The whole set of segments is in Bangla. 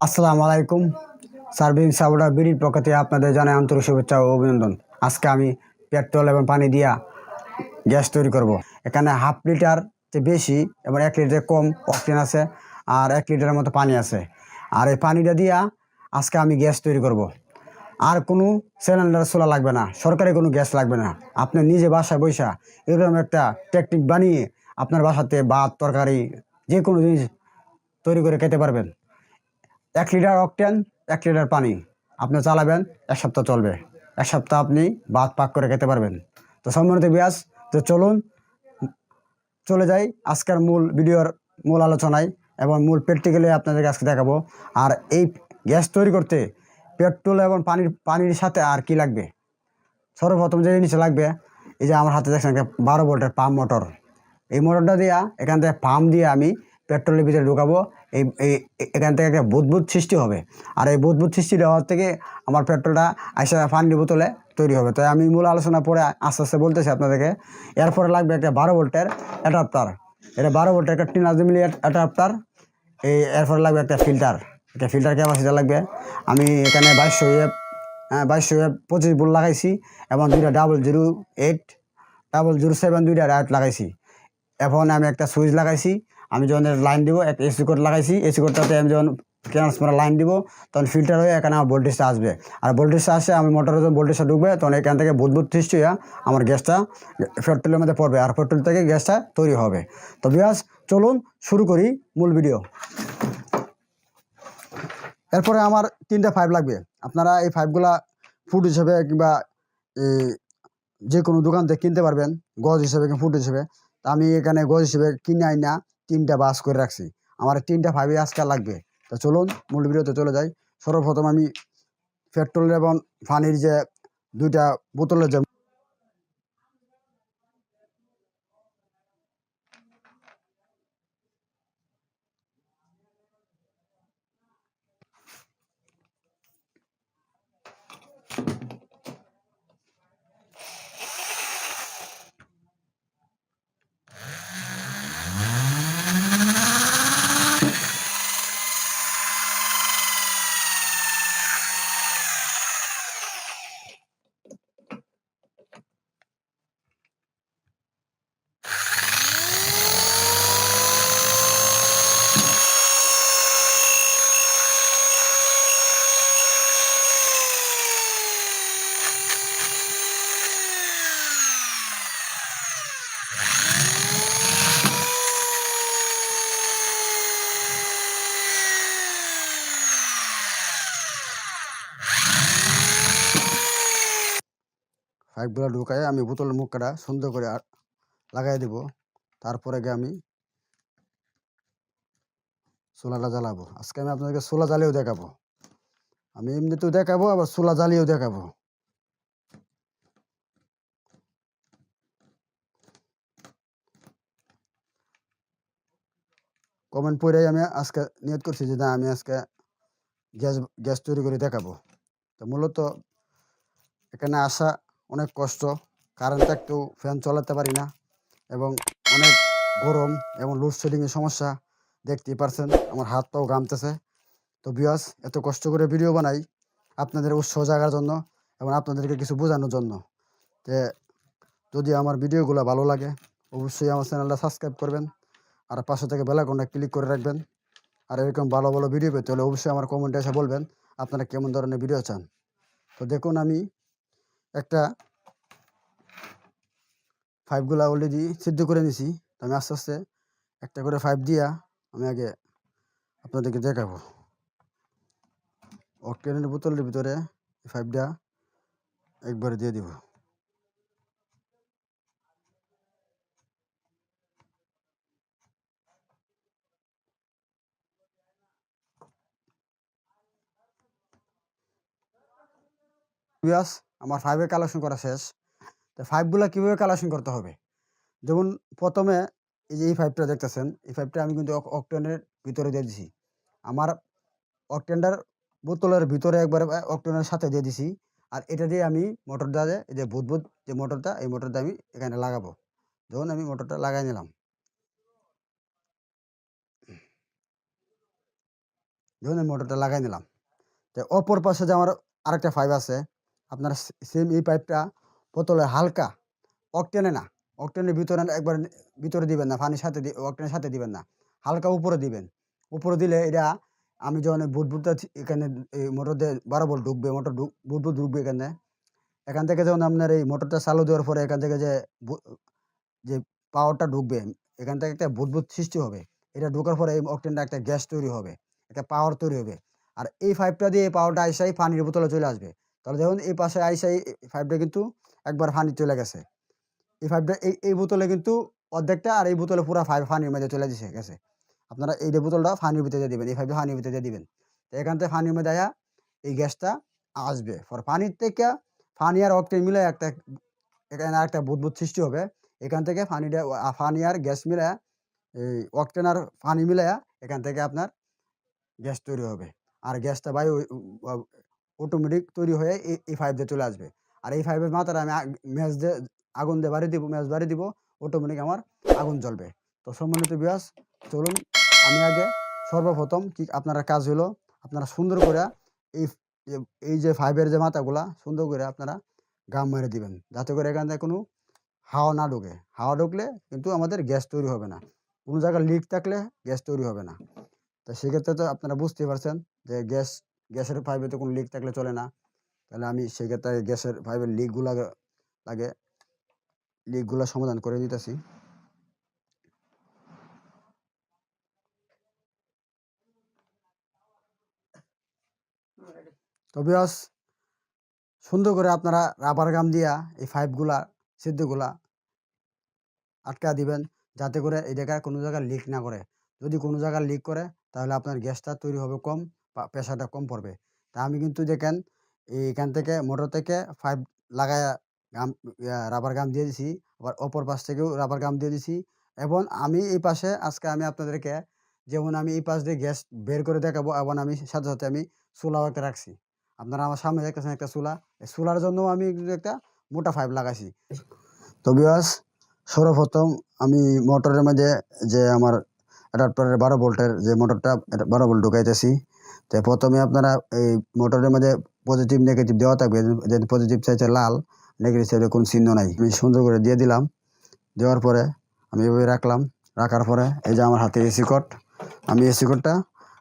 আসসালামু আলাইকুম। সার্ভিং সাপোর্টার বিডির পক্ষ থেকে আপনাদের জানাই আন্তরিক শুভেচ্ছা ও অভিনন্দন। আজকে আমি পেট্রোল এবং পানি দিয়া গ্যাস তৈরি করব। এখানে হাফ লিটার চেয়ে বেশি এবং 1 লিটার কম অক্টেন আছে, আর 1 লিটারের মতো পানি আছে। আর এই পানিটা দিয়া আজকে আমি গ্যাস তৈরি করব। আর কোনো সিলিন্ডার চুলা লাগবে না, সরকারি কোনো গ্যাস লাগবে না। আপনি নিজে বাসায় বৈশা এরকম একটা টেকনিক বানিয়ে আপনার বাসাতে ভাত তরকারি যে কোনো জিনিস তৈরি করে খেতে পারবেন। 1 লিটার অকটেন, 1 লিটার পানি আপনি চালাবেন, 1 সপ্তাহ চলবে। 1 সপ্তাহ আপনি ভাত পাক করে খেতে পারবেন। তো সম্মানিত বিয়াস, তো চলুন চলে যাই আজকের মূল ভিডিওর মূল আলোচনায় এবং মূল প্র্যাকটিক্যালি আপনাদেরকে আজকে দেখাবো। আর এই গ্যাস তৈরি করতে পেট্রোল এবং পানির সাথে আর কি লাগবে? সর্বপ্রথম যে জিনিসটা লাগবে, এই যে আমার হাতে দেখছেন একটা 12 ভোল্টের পাম্প মোটর। এই মোটরটা দিয়া এখান থেকে পাম্প দিয়ে আমি পেট্রোলের ভিতরে ঢুকাবো। এখান থেকে একটা বুদবুদ সৃষ্টি হবে, আর এই বুদবুদ সৃষ্টি হওয়ার থেকে আমার পেট্রোলটা আইসা পানির বোতলে তৈরি হবে। তাই আমি মূল আলোচনা পরে আস্তে আস্তে বলতেছি আপনাদেরকে। এরপরে লাগবে একটা 12 ভোল্টের অ্যাডাপ্টার। এটা 12 ভোল্টের একটা 3000 মিলি অ্যাডাপ্টার। এরপরে লাগবে একটা ফিল্টার, একটা ফিল্টার ক্যাপাসিটি লাগবে। আমি এখানে 2225 ভোল্ট লাগাইছি এবং 2টা 008 007 2টা ডায়োড লাগাইছি। এখন আমি একটা সুইচ লাগাইছি। আমি যখন লাইন দিব, একটা এসি কোড লাগাইছি। এসি কোডটাতে আমি যখন ট্রান্সফরমার লাইন দিব, তখন ফিল্টার হয়ে এখানে আমার ভোল্টেজটা আসবে। আর ভোল্টেজটা আসে আমি মোটরে যখন ভোল্টেজটা ঢুকবে, তখন এখান থেকে বুদবুদ সৃষ্টি হয়ে আমার গ্যাসটা পেট্রোলের মধ্যে পড়বে, আর পেট্রোল থেকে গ্যাসটা তৈরি হবে। তো বিয়াস, চলুন শুরু করি মূল ভিডিও। এরপরে আমার 3টা পাইপ লাগবে। আপনারা এই পাইপগুলা ফুট হিসেবে কিংবা যে কোনো দোকান থেকে কিনতে পারবেন, গজ হিসেবে কিংবা ফুট হিসেবে। তা আমি এখানে গজ হিসেবে কিনে আই না 3টা বাস করে রাখছি। আমার 3টা পাইপই আজকাল লাগবে। তো চলুন মূল ভিডিওতে চলে যাই। সর্বপ্রথম আমি পেট্রোল এবং পানির যে 2টা বোতলের যে পাইপগুলো ঢুকাই আমি বোতলের মুখটা সুন্দর করে লাগাই দেব। তারপরে গিয়ে আমি চুলাটা জ্বালাবো। আজকে আমি আপনাদেরকে চুলা জ্বালিয়েও দেখাবো। আমি এমনিতেও দেখাবো, আবার চুলা জ্বালিয়েও দেখাবো। কমেন্ট পড়েই আমি আজকে নিয়ত করছি যে না, আমি আজকে গ্যাস গ্যাস তৈরি করে দেখাবো। তো মূলত এখানে আসা অনেক কষ্ট। কারেন্ট থাকতেও ফ্যান চালাতে পারি না, এবং অনেক গরম এবং লোডশেডিংয়ের সমস্যা। দেখতেই পারছেন আমার হাত পাও ঘামতেছে। তো বিয়াস, এত কষ্ট করে ভিডিও বানাই আপনাদের উৎসাহ জাগার জন্য এবং আপনাদেরকে কিছু বোঝানোর জন্য। যে যদি আমার ভিডিওগুলো ভালো লাগে, অবশ্যই আমার চ্যানেলটা সাবস্ক্রাইব করবেন, আর পাশে থেকে বেল আইকনটা ক্লিক করে রাখবেন। আর এরকম ভালো ভালো ভিডিও পেতে হলে অবশ্যই আমার কমেন্টে এসে বলবেন আপনারা কেমন ধরনের ভিডিও চান। তো দেখুন, আমি একটা পাইপগুলা অলরেডি সিদ্ধ করে নিছি। তো আমি আস্তে আস্তে একটা করে পাইপ দিয়া আমি আগে আপনাদেরকে দেখাবো। অক্টেনের বোতলের ভিতরে পাইপটা একবারে দিয়ে দিব। বিয়াস, আমার পাইপের কালেকশন করা শেষ। তো পাইপগুলা কীভাবে কালেকশন করতে হবে, যেমন প্রথমে এই যে এই পাইপটা দেখতেছেন, এই পাইপটা আমি কিন্তু অক্টেনের ভিতরে দিয়ে দিছি। আমার অক্টেনটার বোতলের ভিতরে একবারে অক্টেনের সাথে দিয়ে দিছি। আর এটা দিয়ে আমি মোটরটা, এই যে বুদবুদ যে মোটরটা, এই মোটরটা আমি এখানে লাগাবো। ধরুন আমি মোটরটা লাগাই নিলাম। দেখুন আমি মোটরটা লাগাই নিলাম। তো অপর পাশে যে আমার আরেকটা পাইপ আছে, আপনার সেম এই পাইপটা বোতলে হালকা অকটেনে না, অকটেনের ভিতরে একবার ভিতরে দিবেন না, পানির সাথে অকটেনের সাথে দিবেন না, হালকা উপরে দিবেন। উপরে দিলে এটা আমি যখন বুটবুটটা এখানে এই মোটর দিয়ে 12 ভোল্ট ঢুকবে, মোটর বুটবুট ঢুকবে এখানে। এখান থেকে যখন আপনার এই মোটরটা চালু দেওয়ার পরে এখান থেকে যে পাওয়ারটা ঢুকবে, এখান থেকে একটা বুদবুদ সৃষ্টি হবে। এটা ঢোকার পরে এই অকটেনটা একটা গ্যাস তৈরি হবে, একটা পাওয়ার তৈরি হবে। আর এই পাইপটা দিয়ে এই পাওয়ারটা আইসাই পানির বোতলে চলে আসবে। তাহলে দেখুন এই পাশে আইসাই পাইপটা কিন্তু একবার পানি চলে গেছে। এই পাইপটা এই বোতলে কিন্তু অর্ধেকটা, আর এই বোতলে পুরা পানির মধ্যে চলে গেছে। আপনারা এই যে বোতলটা পানির ভিতরে দিয়ে দিবেন, এই পাইপটা পানির ভিতরে দিয়ে দিবেন। তো এখান থেকে পানির মধ্যে আয়া এই গ্যাসটা আসবে। পানির থেকে পানি আর অক্টেন মিলে একটা এখানে একটা বুদবুদ সৃষ্টি হবে। এখান থেকে পানি আর গ্যাস মিলায়া, এই অক্টেন আর পানি মিলায়া এখান থেকে আপনার গ্যাস তৈরি হবে। আর গ্যাসটা ভাই ওই অটোমেটিক তৈরি হয়ে এই পাইপ দিয়ে চলে আসবে। আর এই পাইপের মাথাটা আমি ম্যাচ দিয়ে আগুন দিয়ে বাড়ি দিব, ম্যাচ বাড়ি দিব, অটোমেটিক আমার আগুন জ্বলবে। তো সম্মানিত ভিউয়ার্স, চলুন আমি আগে সর্বপ্রথম কি আপনারা কাজ হলো, আপনারা সুন্দর করে এই এই যে পাইপের যে মাথাগুলা সুন্দর করে আপনারা গাম মেরে দিবেন, যাতে করে এখান থেকে কোনো হাওয়া না ঢোকে। হাওয়া ঢুকলে কিন্তু আমাদের গ্যাস তৈরি হবে না। কোনো জায়গায় লিক থাকলে গ্যাস তৈরি হবে না। তো সেক্ষেত্রে তো আপনারা বুঝতেই পারছেন যে গ্যাসের পাইপে তো কোনো লিক থাকলে চলে না। তাহলে আমি সেক্ষেত্রে গ্যাসের পাইপের লাগে লিকগুলা সমাধান করে দিতেছি। তো ভিউয়ার্স, সুন্দর করে আপনারা রাবার গাম দিয়া এই পাইপগুলা ছিদ্রগুলা আটকা দিবেন, যাতে করে এই জায়গায় কোনো জায়গায় লিক না করে। যদি কোনো জায়গায় লিক করে তাহলে আপনার গ্যাসটা তৈরি হবে কম বা প্রেশারটা কম পড়বে। তা আমি কিন্তু দেখেন এইখান থেকে মোটর থেকে পাইপ লাগায়া গাম রাবার গাম দিয়ে দিছি, আবার অপর পাশ থেকেও রাবার গাম দিয়ে দিছি। এবং আমি এই পাশে আজকে আমি আপনাদেরকে, যেমন আমি এই পাশ দিয়ে গ্যাস বের করে দেখাবো, এবং আমি সাথে সাথে আমি চুলাও একটা রাখছি। আপনারা আমার সামনে দেখতেছেন একটা চুলা, এই চুলার জন্য আমি কিন্তু একটা মোটা পাইপ লাগাইছি। তো ভিউয়ার্স, সর্বপ্রথম আমি মোটরের মধ্যে যে আমার অ্যাডাপ্টারের 12 ভোল্টের যে মোটরটা, 12 ভোল্ট ঢুকাইতেছি। তো প্রথমে আপনারা এই মোটরের মধ্যে পজিটিভ নেগেটিভ দেওয়া থাকবে, যে পজিটিভ চাইছে লাল, নেগেটিভ চাইছে কোনো চিহ্ন নাই। আমি সুন্দর করে দিয়ে দিলাম। দেওয়ার পরে আমি এভাবে রাখলাম। রাখার পরে এই যে আমার হাতে এসি কট, আমি এসি কটটা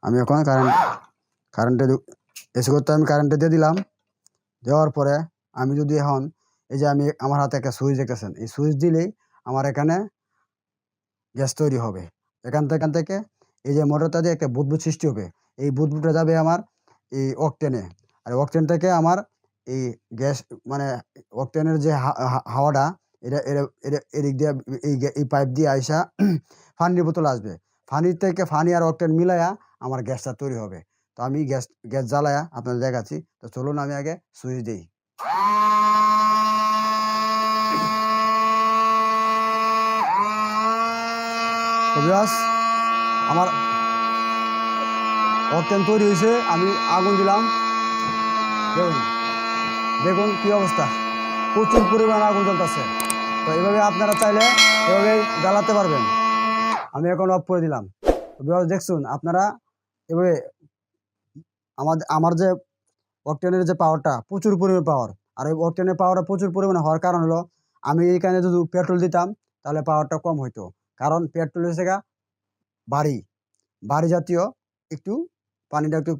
আমি এখন কারেন্টে এসি কটটা আমি কারেন্টে দিয়ে দিলাম। দেওয়ার পরে আমি যদি এখন এই যে আমি আমার হাতে একটা সুইচ দেখতেছেন, এই সুইচ দিলেই আমার এখানে গ্যাস তৈরি হবে। এখান থেকে এই যে মোটরটা দিয়ে একটা বুদবুদ সৃষ্টি হবে। এই বুদবুদটা যাবে আমার এই অকটেনে। আর অকটেন থেকে আমার এই গ্যাস, মানে অকটেনের যে হাওয়াটা, এটা এটা এটা এদিক দিয়ে এই পাইপ দিয়ে আইসা পানির বোতল আসবে। পানির থেকে পানি আর অকটেন মিলায়া আমার গ্যাসটা তৈরি হবে। তো আমি গ্যাস গ্যাস জ্বালায়া আপনাদের দেখাচ্ছি। তো চলুন আমি আগে সুইচ দিই। তো ভিউয়ার্স, আমার অকটেন তৈরি হয়েছে, আমি আগুন দিলাম। দেখুন দেখুন কি অবস্থা, প্রচুর পরিমাণ আগুন জ্বলতেছে। তো এইভাবে আপনারা চাইলে এভাবেই জ্বালাতে পারবেন। আমি এখন অফ করে দিলাম। তো ভিউয়ার্স দেখুন আপনারা এভাবে আমার যে অকটেনের যে পাওয়ারটা প্রচুর পরিমাণ পাওয়ার, আর এই অকটেনের পাওয়ারটা প্রচুর পরিমাণে হওয়ার কারণ হলো আমি এইখানে যদি পেট্রোল দিতাম তাহলে পাওয়ারটা কম হইতো। কারণ পেট্রোল হচ্ছে ভারী, ভারী জাতীয়, একটু পানিটা একটু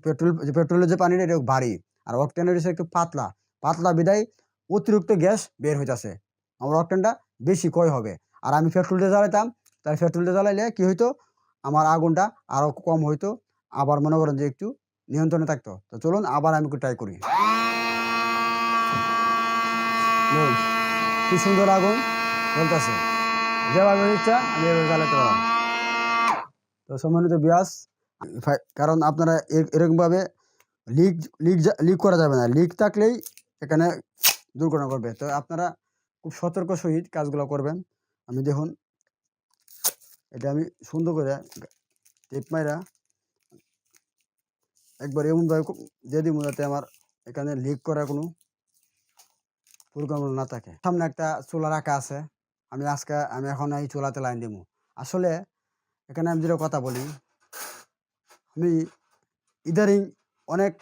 পেট্রোলের যে পানিটা এটা ভারী, আর অকটেনের হচ্ছে একটু পাতলা, পাতলা বিদায় অতিরিক্ত গ্যাস বের হইতেছে, আমার অকটেনটা বেশি ক্ষয় হবে। আর আমি পেট্রোল দিয়ে জ্বালাইতাম, তাই পেট্রোল দিয়ে জ্বালাইলে কি হইতো, আমার আগুনটা আরও কম হইতো, আবার মনে করেন যে একটু নিয়ন্ত্রণে থাকতো। তো চলুন আবার আমি একটু ট্রাই করি। কি সুন্দর আগুন জ্বলতেছে, যেভাবে ইচ্ছা আমি এভাবে জ্বালাতে পারলাম। তো সম্মানিত ভিউয়ার্স, কারণ আপনারা এরকমভাবে লিক লিক লিক করা যাবে না, লিক থাকলেই এখানে দুর্ঘটনা করবে। তো আপনারা খুব সতর্ক সহিত কাজগুলো করবেন। আমি দেখুন এটা আমি সুন্দর করে টেপ মাইরা একবার এমনভাবে দিয়ে দিব যাতে আমার এখানে লিক করার কোনো পরিকল্পনা না থাকে। সামনে একটা চুলা রাখা আছে, আমি এখন এই চুলাতে লাইন দিব। আসলে এখানে আমি যেটা কথা বলি, আমি ইদারিং অনেক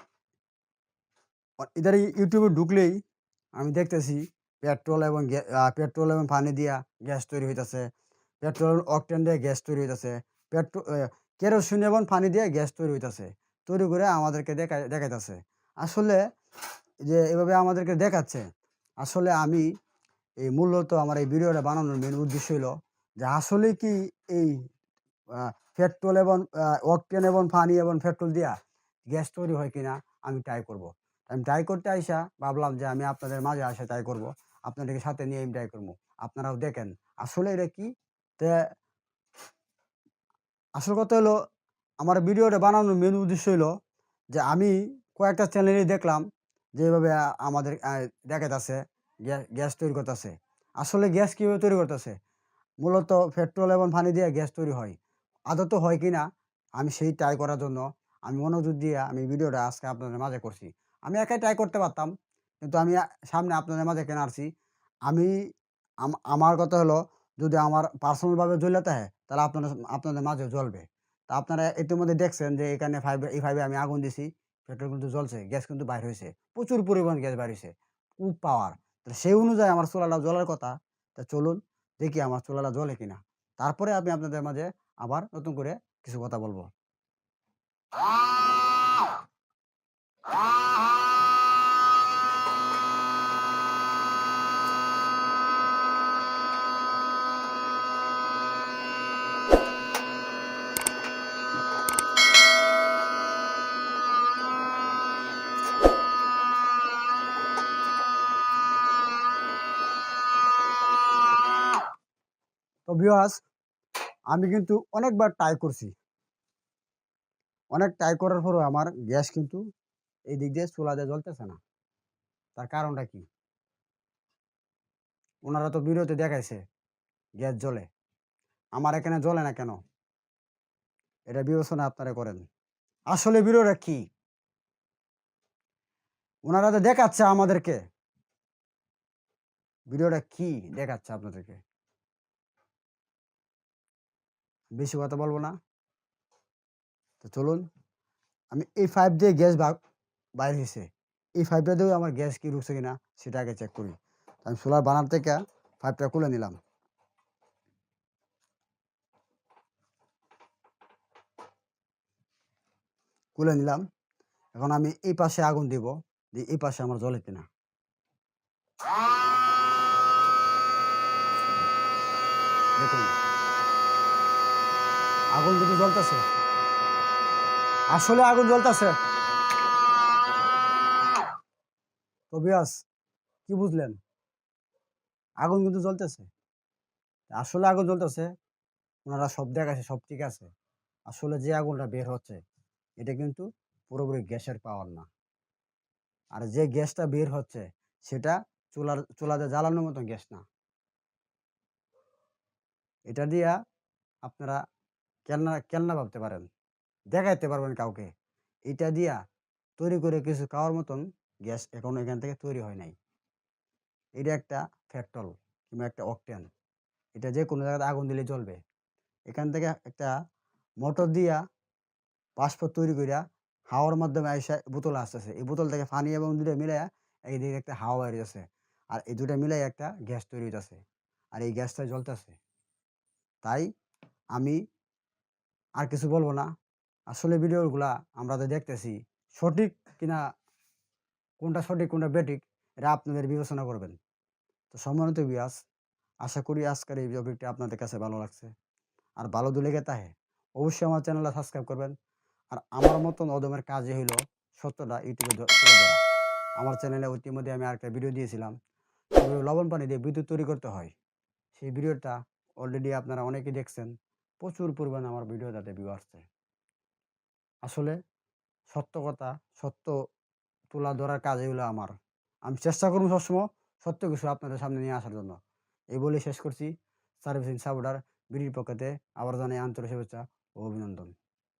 ইদারিং ইউটিউবে ঢুকলেই আমি দেখতেছি পেট্রোল এবং পানি দিয়া গ্যাস তৈরি হইতেছে, পেট্রোল অকটেন দিয়ে গ্যাস তৈরি হইতেছে, পেট্রো কেরোসিন এবং পানি দিয়ে গ্যাস তৈরি হইতেছে, তৈরি করে আমাদেরকে দেখাইতেছে। আসলে যে এভাবে আমাদেরকে দেখাচ্ছে, আসলে আমি এই মূলত আমার এই ভিডিওটা বানানোর মেন উদ্দেশ্য হলো যে আসলে কি এই পেট্রোল এবং অকটেন এবং পানি এবং পেট্রোল দিয়া গ্যাস তৈরি হয় কিনা আমি ট্রাই করব। আমি ট্রাই করতে আইসা ভাবলাম যে আমি আপনাদের মাঝে আসা ট্রাই করব, আপনাদেরকে সাথে নিয়ে আমি ট্রাই করবো, আপনারাও দেখেন আসলে এটা কি। তে আসল কথা হলো আমার ভিডিওটা বানানোর মেন উদ্দেশ্য হলো যে আমি কয়েকটা চ্যানেলে দেখলাম যে এভাবে আমাদের দেখাইতেছে গ্যাস তৈরি করতেছে। আসলে গ্যাস কীভাবে তৈরি করতেছে, মূলত পেট্রোল এবং পানি দিয়ে গ্যাস তৈরি হয়। আদত হয় কি না আমি সেই ট্রাই করার জন্য আমি মনোযোগ দিয়ে আমি ভিডিওটা আজকে আপনাদের মাঝে করছি। আমি একাই ট্রাই করতে পারতাম, কিন্তু আমি সামনে আপনাদের মাঝে কেন আসছি। আমি আমার কথা হলো যদি আমার পার্সোনালভাবে জ্বলাতে হয় তাহলে আপনাদের মাঝেও জ্বলবে। তা আপনারা ইতিমধ্যে দেখছেন যে এখানে এই ফাইভে আমি আগুন দিছি, পেট্রোল কিন্তু জ্বলছে, গ্যাস কিন্তু বাইর হয়েছে, প্রচুর পরিমাণ গ্যাস বাইর হয়েছে, খুব পাওয়ার। সেই অনুযায়ী আমার চুলাটা জ্বলার কথা। তা চলুন দেখি আমার চুলাটা জ্বলে কিনা, তারপরে আমি আপনাদের মাঝে আবার নতুন করে কিছু কথা বলবো। তো ভিউয়ার্স, আমি কিন্তু অনেকবার ট্রাই করছি, অনেক ট্রাই করার পরও আমার গ্যাস কিন্তু এই দিক দিয়ে চুলা দিয়ে জ্বলতেছে না। তার কারণটা কি? ওনারা তো ভিডিওতে দেখাইছে গ্যাস জ্বলে, আমার এখানে জ্বলে না কেন? এটা বিবেচনা আপনারা করেন। আসলে ভিডিওটা কি? ওনারা তো দেখাচ্ছে আমাদেরকে, ভিডিওটা কি দেখাচ্ছে আপনাদেরকে? বেশি কথা বলবো না, তো চলুন আমি এই পাইপ দিয়ে গ্যাস বাইর হয়েছে, এই পাইপটা দিয়েও আমার গ্যাস কি ঢুকছে কিনা সেটা আগে চেক করি। আমি সোলার বানার থেকে পাইপটা খুলে নিলাম, খুলে নিলাম। এখন আমি এই পাশে আগুন দিব, যে এই পাশে আমার জ্বলে কিনা। দেখুন আগুন কিন্তু জ্বলতেছে, আসলে আগুন জ্বলতেছে। তো বিয়াস কি বুঝলেন? আগুন কিন্তু জ্বলতেছে, আসলে আগুন জ্বলতেছে। ওনারা সব দেখাচ্ছে সব ঠিক আছে, আসলে যে আগুনটা বের হচ্ছে এটা কিন্তু পুরোপুরি গ্যাসের পাওয়ার না। আর যে গ্যাসটা বের হচ্ছে সেটা চুলাতে জ্বালানোর মতো গ্যাস না। এটা দিয়া আপনারা কেলনা কেলনা ভাবতে পারেন, দেখাইতে পারবেন কাউকে। এটা দিয়া তৈরি করে কিছু খাওয়ার মতন গ্যাস এখনো এখান থেকে তৈরি হয় নাই। এটা একটা পেট্রোল কিংবা একটা অকটেন, এটা যে কোনো জায়গাতে আগুন দিলে জ্বলবে। এখান থেকে একটা মোটর দিয়া পাসপোর্ট তৈরি কইরা হাওয়ার মাধ্যমে আইসা বোতলে আসতেছে। এই বোতল থেকে পানি এবং দুইটা মিলাইয়া এইদিকে একটা হাওয়া বেরিয়েছে। আর এই ২ টা মিলাই একটা গ্যাস তৈরি হইতাছে। আর এই গ্যাসটা জ্বলতেছে। তাই আমি আর কিছু বলব না। আসলে ভিডিওগুলা আমরা তো দেখতেছি, সঠিক কিনা, কোনটা সঠিক কোনটা বেঠিক এটা আপনাদের বিবেচনা করবেন। তো সম্মানিত ভিউয়ার্স, আশা করি আজকের এই টপিকটি আপনাদের কাছে ভালো লাগছে। আর ভালো যদি লেগে থাকে অবশ্যই আমার চ্যানেলটা সাবস্ক্রাইব করবেন। আর আমার মতন অদমের কাজই হইল সত্যটা ইউটিউবে তুলে ধরা। আমার চ্যানেলে ইতিমধ্যে আমি আরেকটা ভিডিও দিয়েছিলাম কিভাবে লবণ পানি দিয়ে বিদ্যুৎ তৈরি করতে হয়। সেই ভিডিওটা অলরেডি আপনারা অনেকেই দেখছেন। প্রচুর পরিমাণে আমার ভিডিও তাতে ভিউ আসছে। আসলে সত্য কথা, সত্য তুলা ধরার কাজই হলো আমার। আমি চেষ্টা করব সবসময় সত্য কিছু আপনাদের সামনে নিয়ে আসার জন্য। এই বলে শেষ করছি। সার্ভিসিং সাপোর্টার বিডির পক্ষতে আবার জানাই আন্তরিক শুভেচ্ছা ও অভিনন্দন।